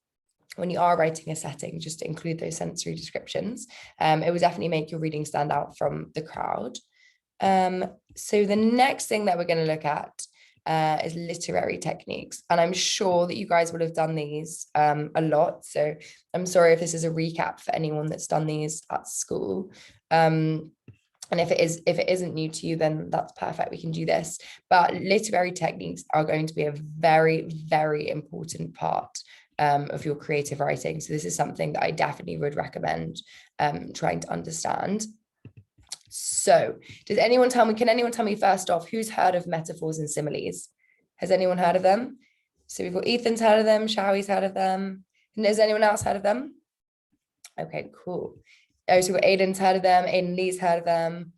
when you are writing a setting, just to include those sensory descriptions. It will definitely make your reading stand out from the crowd. So the next thing that we're going to look at is literary techniques. And I'm sure that you guys would have done these a lot. So I'm sorry if this is a recap for anyone that's done these at school. And if it isn't new to you, then that's perfect. We can do this. But literary techniques are going to be a very, very important part of your creative writing. So this is something that I definitely would recommend trying to understand. So can anyone tell me first off, who's heard of metaphors and similes? Has anyone heard of them? So we've got Ethan's heard of them, Shawty's heard of them. And has anyone else heard of them? Okay, cool. Oh, so we've got Aiden's heard of them, Aiden Lee's heard of them.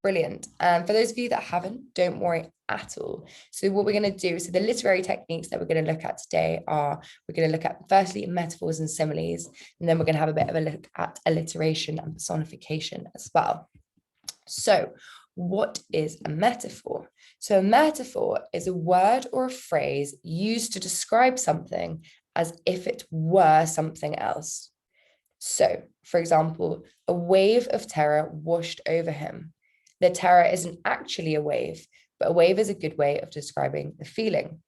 Brilliant. And for those of you that haven't, don't worry at all. So what we're going to do, so the literary techniques that we're going to look at today are, we're going to look at firstly metaphors and similes, and then we're going to have a bit of a look at alliteration and personification as well. So what is a metaphor? So a metaphor is a word or a phrase used to describe something as if it were something else. So, for example, a wave of terror washed over him. The terror isn't actually a wave, but a wave is a good way of describing the feeling.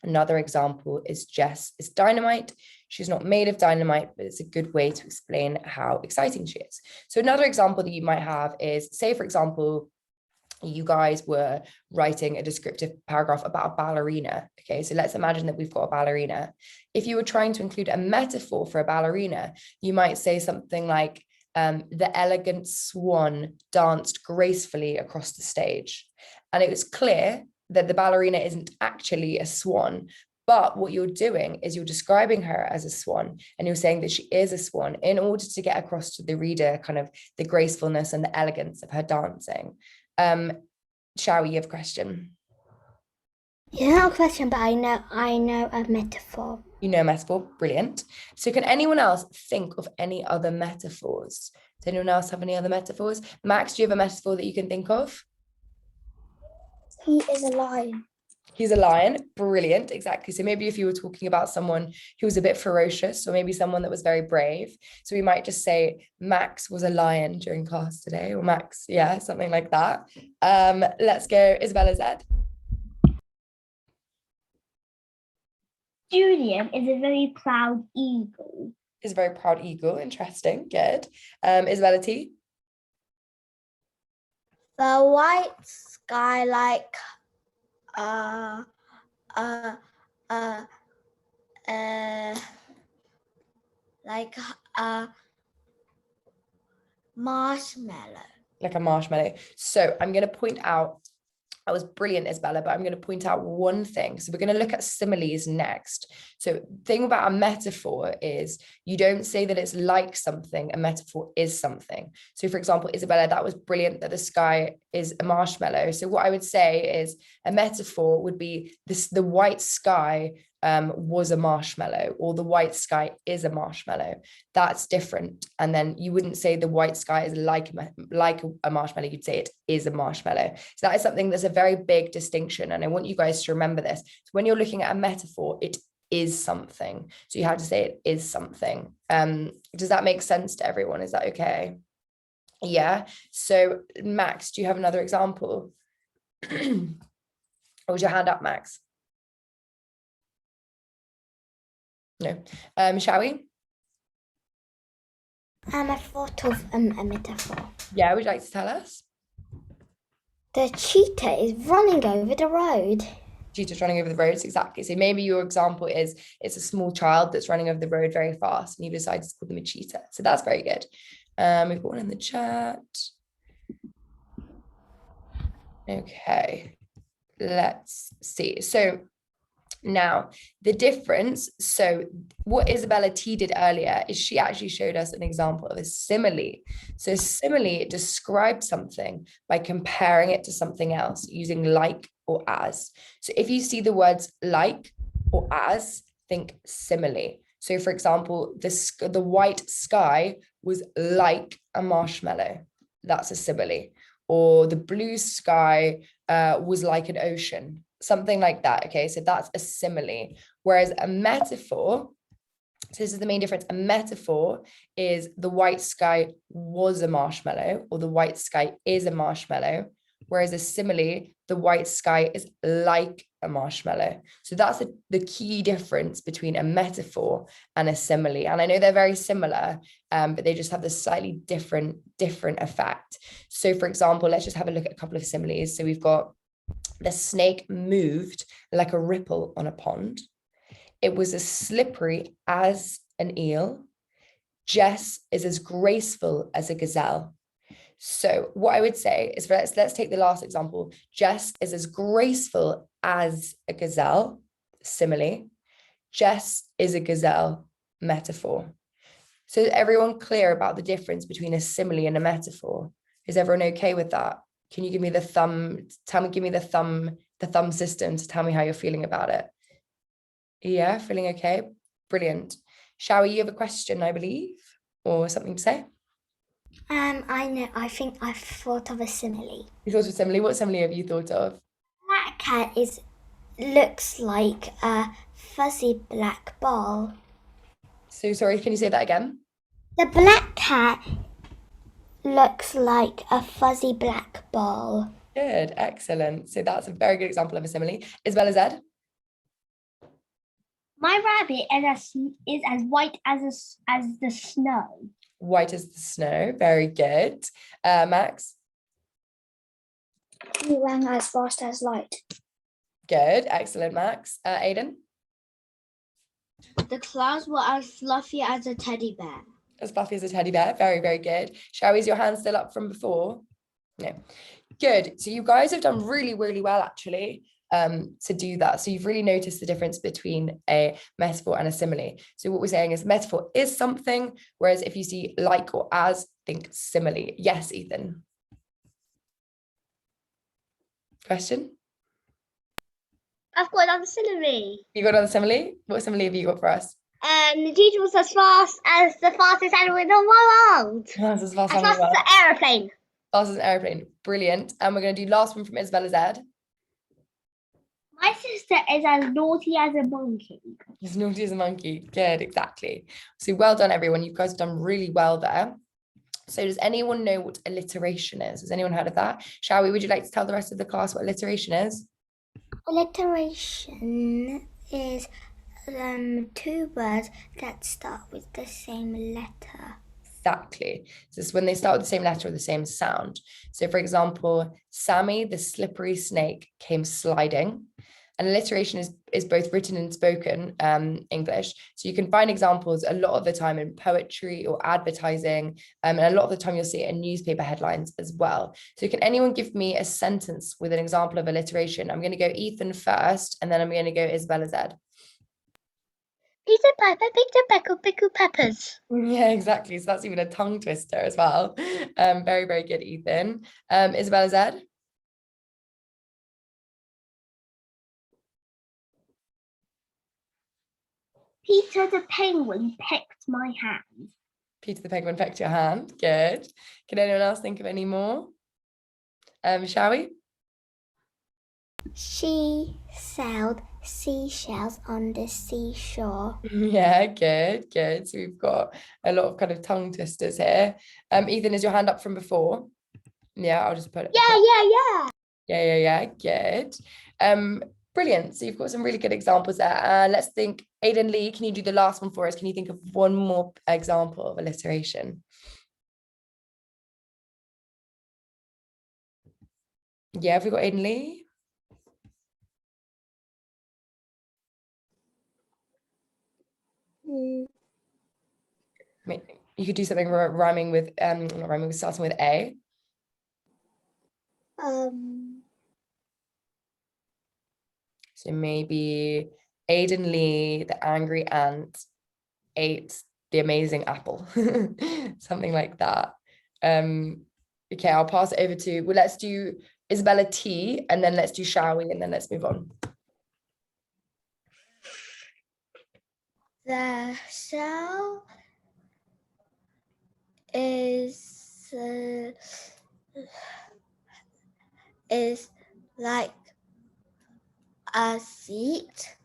Another example is Jess is dynamite. She's not made of dynamite, but it's a good way to explain how exciting she is. So another example that you might have is, say, for example, you guys were writing a descriptive paragraph about a ballerina. Okay, so let's imagine that we've got a ballerina. If you were trying to include a metaphor for a ballerina, you might say something like, the elegant swan danced gracefully across the stage. And it was clear that the ballerina isn't actually a swan, but what you're doing is you're describing her as a swan, and you're saying that she is a swan in order to get across to the reader kind of the gracefulness and the elegance of her dancing. Shall we have a question? Yeah, not a question, but I know a metaphor. You know a metaphor, brilliant. So can anyone else think of any other metaphors? Does anyone else have any other metaphors? Max, do you have a metaphor that you can think of? He is a lion. He's a lion, brilliant, exactly. So maybe if you were talking about someone who was a bit ferocious, or maybe someone that was very brave, so we might just say Max was a lion during class today, or Max, yeah, something like that. Let's go, Isabella Z. Julian is a very proud eagle. Is a very proud eagle. Interesting. Good. Isabella T. The white sky like a marshmallow. Like a marshmallow. So I'm going to point out, that was brilliant, Isabella, but I'm going to point out one thing. So we're going to look at similes next. So the thing about a metaphor is you don't say that it's like something, a metaphor is something. So for example, Isabella, that was brilliant that the sky is a marshmallow. So what I would say is a metaphor would be this: the white sky was a marshmallow, or the white sky is a marshmallow. That's different. And then you wouldn't say the white sky is like a marshmallow, you'd say it is a marshmallow. So that is something that's a very big distinction. And I want you guys to remember this. So when you're looking at a metaphor, it is something. So you have to say it is something. Does that make sense to everyone? Is that okay? Yeah. So Max, do you have another example? Hold your hand up, Max. No. Shall we? I thought of a metaphor. Yeah, would you like to tell us? The cheetah is running over the road. Cheetah's running over the roads, exactly. So maybe your example is it's a small child that's running over the road very fast and you decide to call them a cheetah. So that's very good. We've got one in the chat. Okay, let's see. So now the difference, so what Isabella T did earlier is she actually showed us an example of a simile. So simile described something by comparing it to something else using like or as. So if you see the words like or as, think simile. So for example, the white sky was like a marshmallow. That's a simile. Or the blue sky was like an ocean. Something like that. Okay, so that's a simile. Whereas a metaphor, so this is the main difference. A metaphor is the white sky was a marshmallow, or the white sky is a marshmallow. Whereas a simile, the white sky is like a marshmallow. So that's the key difference between a metaphor and a simile. And I know they're very similar, but they just have this slightly different effect. So for example, let's just have a look at a couple of similes. So we've got the snake moved like a ripple on a pond. It was as slippery as an eel. Jess is as graceful as a gazelle. So what I would say is, let's take the last example. Jess is as graceful as a gazelle, simile. Jess is a gazelle, metaphor. So is everyone clear about the difference between a simile and a metaphor? Is everyone okay with that? Can you give me the thumb? Give me the thumb system to tell me how you're feeling about it. Yeah, feeling okay? Brilliant. Shower, you have a question, I believe, or something to say? I know. I think I've thought of a simile. You thought of a simile? What simile have you thought of? Black cat looks like a fuzzy black ball. So sorry, can you say that again? The black cat looks like a fuzzy black ball. Good, excellent. So that's a very good example of a simile. Isabella Z? My rabbit is as white as the snow. White as the snow, very good. Max? He ran as fast as light. Good, excellent, Max. Aiden? The clouds were as fluffy as a teddy bear. As fluffy as a teddy bear, very, very good. Shall we, is your hand still up from before? No. Good, so you guys have done really, really well actually to do that. So you've really noticed the difference between a metaphor and a simile. So what we're saying is metaphor is something, whereas if you see like or as, think simile. Yes, Ethan? Question? I've got another simile. You got another simile? What simile have you got for us? The teacher was as fast as the fastest animal in the world. That's as fast As fast as the aeroplane. Fast as an aeroplane. Brilliant. And we're going to do last one from Isabella Z. My sister is as naughty as a monkey. As naughty as a monkey. Good, exactly. So well done, everyone. You guys have done really well there. So does anyone know what alliteration is? Has anyone heard of that? Shall we? Would you like to tell the rest of the class what alliteration is? Alliteration is two words that start with the same letter. Exactly. So it's when they start with the same letter or the same sound. So for example, Sammy, the slippery snake, came sliding. And alliteration is both written and spoken English. So you can find examples a lot of the time in poetry or advertising. And a lot of the time you'll see it in newspaper headlines as well. So can anyone give me a sentence with an example of alliteration? I'm going to go Ethan first, and then I'm going to go Isabella Z. Peter Piper picked a peck of pickled peppers. Yeah, exactly. So that's even a tongue twister as well. Very, very good, Ethan. Isabella Z. Peter the penguin pecked my hand. Peter the penguin pecked your hand. Good. Can anyone else think of any more? Shall we? She sailed seashells on the seashore. Yeah, good, good. So we've got a lot of kind of tongue twisters here. Ethan, is your hand up from before? Yeah, I'll just put it. Yeah. Good. Brilliant. So you've got some really good examples there. Let's think. Aidan Lee, can you do the last one for us? Can you think of one more example of alliteration? Yeah, have we got Aidan Lee? You could do something rhyming with not rhyming with, starting with A. So maybe Aidan Lee, the angry ant, ate the amazing apple. Something like that. Okay, I'll pass it over to, well, let's do Isabella T, and then let's do shall we, and then let's move on. The shell is like a seat.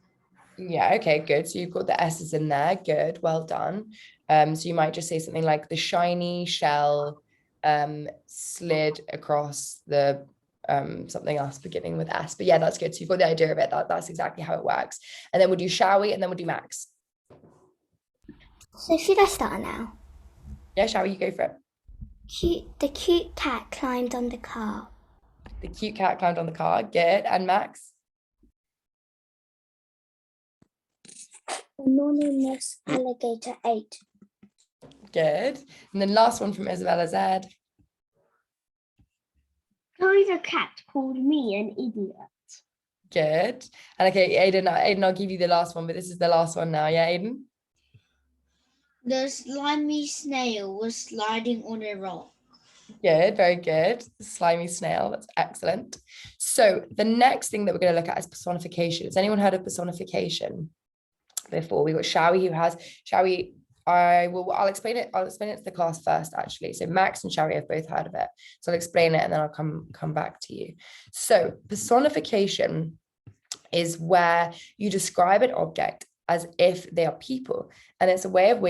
Yeah, okay, good. So you've got the S's in there. Good, well done. So you might just say something like the shiny shell slid across the something else beginning with S. But yeah, that's good. So you've got the idea of it. That's exactly how it works. And then we'll do shall we, and then we'll do Max. So should I start now? Yeah, shall we? You go for it. The cute cat climbed on the car. The cute cat climbed on the car. Good. And Max? Anonymous alligator ate. Good. And then last one from Isabella Z. The cat called me an idiot. Good. And okay, Aidan, I'll give you the last one, but this is the last one now. Yeah, Aidan? The slimy snail was sliding on a rock. Good, very good. The slimy snail, that's excellent. So the next thing that we're going to look at is personification. Has anyone heard of personification before? We got Shawi, who has Shawi. I'll explain it. I'll explain it to the class first, actually. So Max and Shawi have both heard of it. So I'll explain it and then I'll come back to you. So personification is where you describe an object as if they are people. And it's a way of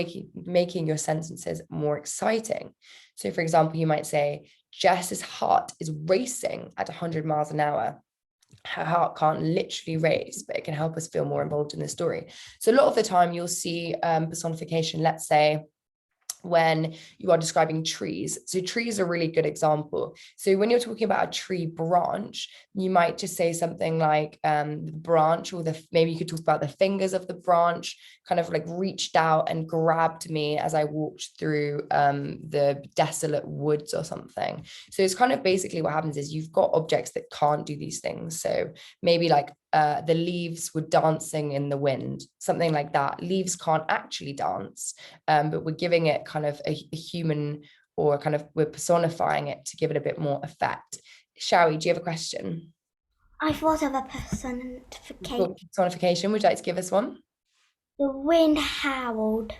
making your sentences more exciting. So for example, you might say, Jess's heart is racing at 100 miles an hour. Her heart can't literally race, but it can help us feel more involved in the story. So a lot of the time you'll see personification, let's say, when you are describing trees. So trees are a really good example. So when you're talking about a tree branch, you might just say something like the branch, or maybe you could talk about the fingers of the branch kind of like reached out and grabbed me as I walked through the desolate woods or something. So it's kind of basically what happens is you've got objects that can't do these things. So maybe like the leaves were dancing in the wind, something like that. Leaves can't actually dance, but we're giving it kind of a human, or kind of we're personifying it to give it a bit more effect. Shawi, do you have a question? I thought of a personification. Personification, would you like to give us one? The wind howled.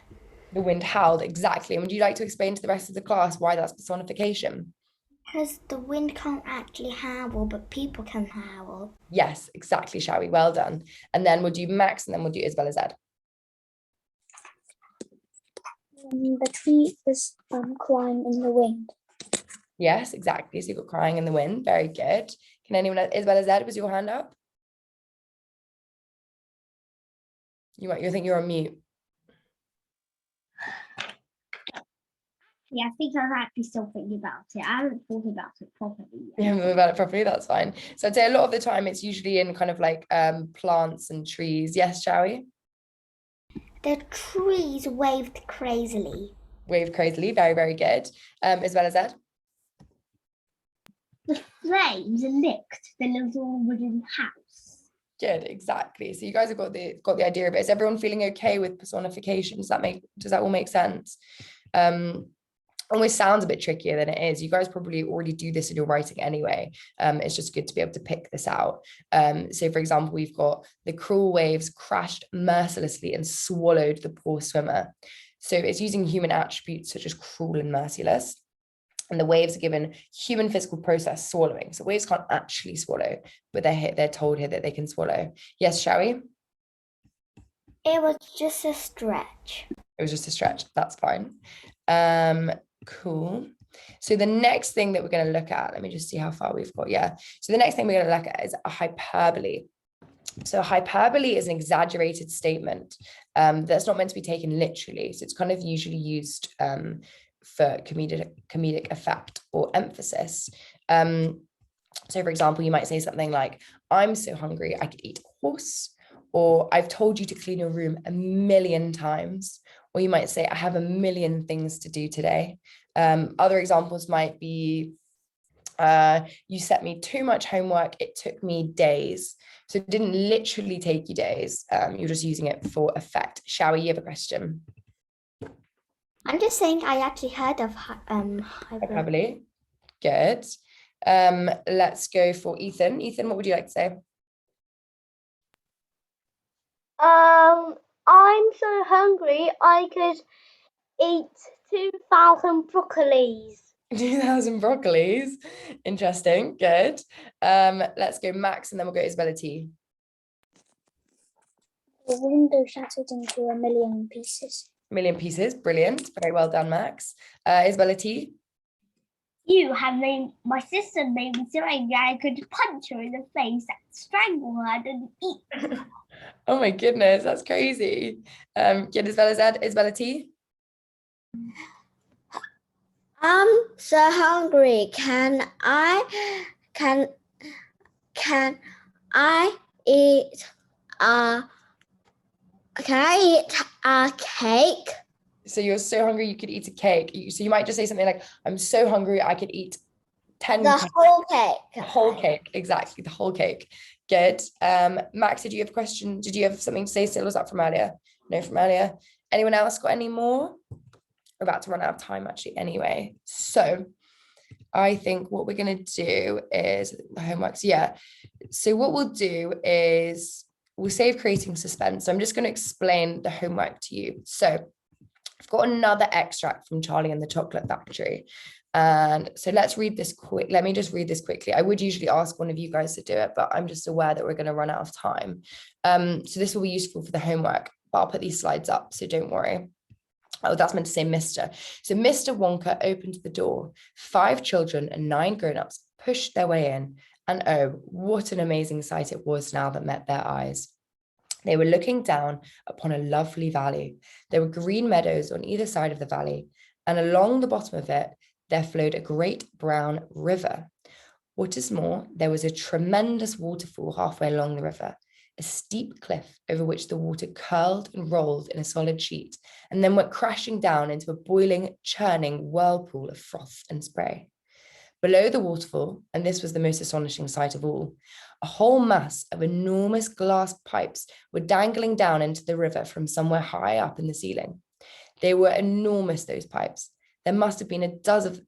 The wind howled, exactly. And would you like to explain to the rest of the class why that's personification? Because the wind can't actually howl, but people can howl. Yes, exactly, Shawi. Well done. And then we'll do Max, and then we'll do Isabella Z. The tree was crying in the wind. Yes, exactly. So you've got crying in the wind. Very good. Can anyone else? Isabella Z, was your hand up? You think you're on mute. Yeah, I think I'm actually still thinking about it. I haven't thought about it properly yet. You haven't thought about it properly, that's fine. So I'd say a lot of the time it's usually in kind of like plants and trees. Yes, shall we? The trees waved crazily. Waved crazily, very, very good. As well as that. The flames licked the little wooden house. Good, exactly. So you guys have got the idea of it. Is everyone feeling okay with personification? Does that all make sense? Always sounds a bit trickier than it is. You guys probably already do this in your writing anyway. It's just good to be able to pick this out. So for example, we've got the cruel waves crashed mercilessly and swallowed the poor swimmer. So it's using human attributes such as cruel and merciless. And the waves are given human physical process swallowing. So waves can't actually swallow, but they're told here that they can swallow. Yes, shall we? It was just a stretch. It was just a stretch. That's fine. Cool. So the next thing that we're going to look at, let me just see how far we've got. Yeah. So the next thing we're going to look at is a hyperbole. So hyperbole is an exaggerated statement that's not meant to be taken literally. So it's kind of usually used for comedic effect or emphasis. So for example, you might say something like, I'm so hungry I could eat a horse, or I've told you to clean your room 1,000,000 times. Or you might say, I have 1,000,000 things to do today. Other examples might be, you set me too much homework, it took me days. So it didn't literally take you days. You're just using it for effect. Shall we? You have a question? I'm just saying I actually heard of hyperbole. Good. Let's go for Ethan. Ethan, what would you like to say? I'm so hungry I could eat 2,000 broccolis. 2,000 broccolis. Interesting. Good. Let's go Max, and then we'll go Isabella T. The window shattered into 1,000,000 pieces. 1,000,000 pieces. Brilliant. Very well done, Max. Isabella T. You have made my sister made me so angry I could punch her in the face and strangle her and eat. Oh my goodness, that's crazy. Good, Isabella T. I'm so hungry. Can I eat a cake? So you're so hungry you could eat a cake. So you might just say something like, I'm so hungry I could eat 10 The cakes. whole cake. The whole cake, exactly, the whole cake. Good. Max, did you have a question? Did you have something to say still? Was that from earlier? No, from earlier. Anyone else got any more? We're about to run out of time actually anyway. So I think what we're going to do is the homeworks. Yeah. So what we'll do is we'll save creating suspense. So I'm just going to explain the homework to you. So I've got another extract from Charlie and the Chocolate Factory. And so let's read this quick. Let me just read this quickly. I would usually ask one of you guys to do it, but I'm just aware that we're going to run out of time. So this will be useful for the homework, but I'll put these slides up, so don't worry. Oh, that's meant to say Mr. So Mr. Wonka opened the door. 5 children and 9 grown-ups pushed their way in. And oh, what an amazing sight it was now that met their eyes. They were looking down upon a lovely valley. There were green meadows on either side of the valley, and along the bottom of it, there flowed a great brown river. What is more, there was a tremendous waterfall halfway along the river, a steep cliff over which the water curled and rolled in a solid sheet, and then went crashing down into a boiling, churning whirlpool of froth and spray. Below the waterfall, and this was the most astonishing sight of all, a whole mass of enormous glass pipes were dangling down into the river from somewhere high up in the ceiling. They were enormous, those pipes. There must have been a dozen of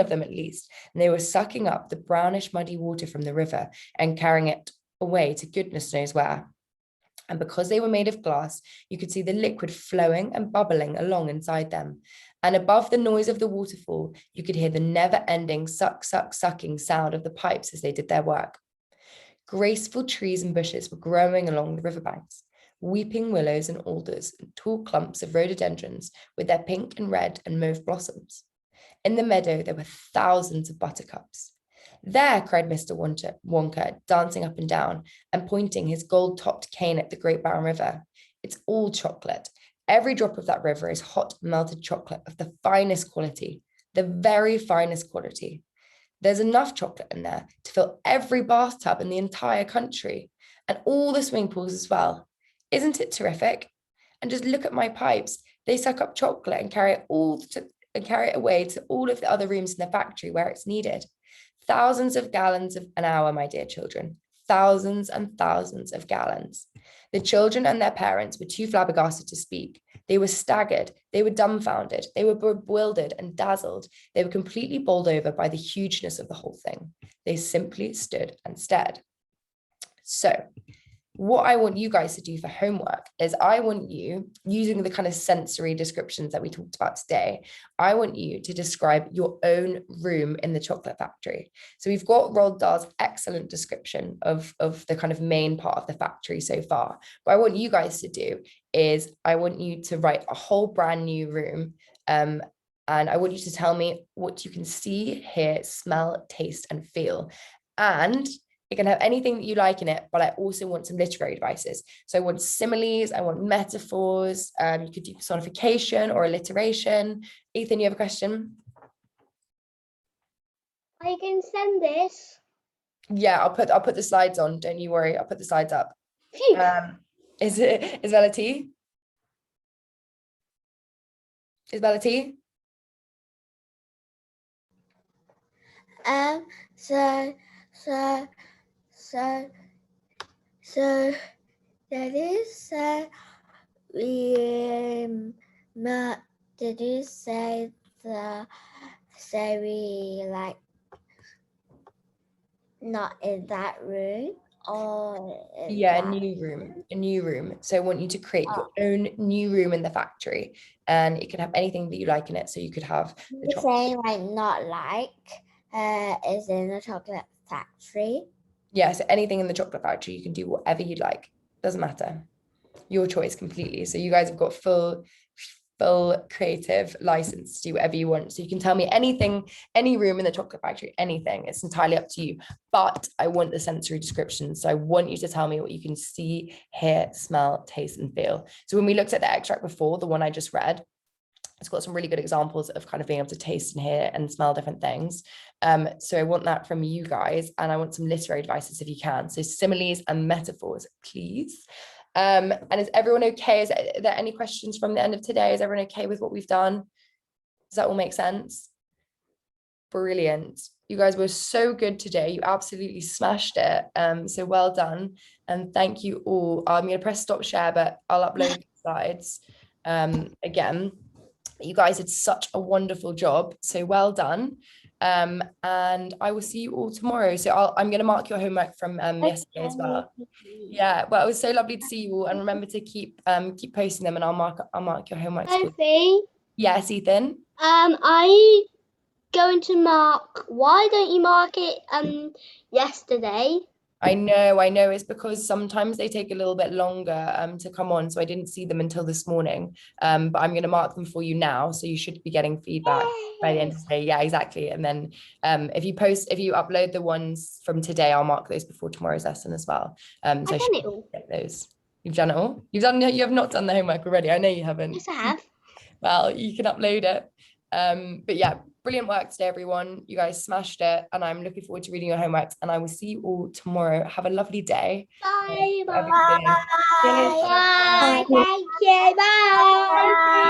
them at least, and they were sucking up the brownish muddy water from the river and carrying it away to goodness knows where. And because they were made of glass, you could see the liquid flowing and bubbling along inside them. And above the noise of the waterfall, you could hear the never-ending sucking sound of the pipes as they did their work. Graceful trees and bushes were growing along the riverbanks. Weeping willows and alders and tall clumps of rhododendrons with their pink and red and mauve blossoms. In the meadow, there were thousands of buttercups. There, cried Mr. Wonka, dancing up and down and pointing his gold-topped cane at the Great Barren River. It's all chocolate. Every drop of that river is hot melted chocolate of the finest quality, the very finest quality. There's enough chocolate in there to fill every bathtub in the entire country and all the swimming pools as well. Isn't it terrific? And just look at my pipes. They suck up chocolate and carry it away to all of the other rooms in the factory where it's needed. Thousands of gallons an hour, my dear children. Thousands and thousands of gallons. The children and their parents were too flabbergasted to speak. They were staggered. They were dumbfounded. They were bewildered and dazzled. They were completely bowled over by the hugeness of the whole thing. They simply stood and stared. So, what I want you guys to do for homework is I want you, using the kind of sensory descriptions that we talked about today, I want you to describe your own room in the chocolate factory. So we've got Roald Dahl's excellent description of the kind of main part of the factory so far. What I want you guys to do is I want you to write a whole brand new room, and I want you to tell me what you can see, hear, smell, taste, and feel. And it can have anything that you like in it, but I also want some literary devices. So I want similes, I want metaphors, you could do personification or alliteration. Ethan, you have a question? I can send this. Yeah, I'll put the slides on, don't you worry, I'll put the slides up. Phew. Isabella T? Isabella T? So that is did you say we like not in that room or Yeah, a new room. So I want you to create your own new room in the factory, and it can have anything that you like in it. So you could have the you're saying like not like is in the chocolate factory. Yeah, so anything in the chocolate factory, you can do whatever you'd like. Doesn't matter. Your choice completely. So you guys have got full creative license to do whatever you want. So you can tell me anything, any room in the chocolate factory, anything. It's entirely up to you. But I want the sensory description. So I want you to tell me what you can see, hear, smell, taste, and feel. So when we looked at the extract before, the one I just read, it's got some really good examples of kind of being able to taste and hear and smell different things. So I want that from you guys, and I want some literary devices if you can. So similes and metaphors, please. And is everyone okay? Are there any questions from the end of today? Is everyone okay with what we've done? Does that all make sense? Brilliant. You guys were so good today. You absolutely smashed it. So well done. And thank you all. I'm going to press stop share, but I'll upload the slides again. You guys did such a wonderful job. So well done. And I will see you all tomorrow. So I'm going to mark your homework from yesterday as well. Yeah, well, it was so lovely to see you all. And remember to keep posting them, and I'll mark your homework. Sophie? Yes, Ethan? Are you going to mark, why don't you mark it yesterday? I know it's because sometimes they take a little bit longer to come on, so I didn't see them until this morning, but I'm going to mark them for you now, so you should be getting feedback by the end of the day. Yeah, exactly. And then if you upload the ones from today, I'll mark those before tomorrow's lesson as well. So I've done it all. Get those. You've done it all? You have not done the homework already. I know you haven't. Yes, I have. Well, you can upload it. But yeah, brilliant work today, everyone. You guys smashed it, and I'm looking forward to reading your homeworks, and I will see you all tomorrow. Have a lovely day. Bye. Bye. Bye. Thank you. Bye.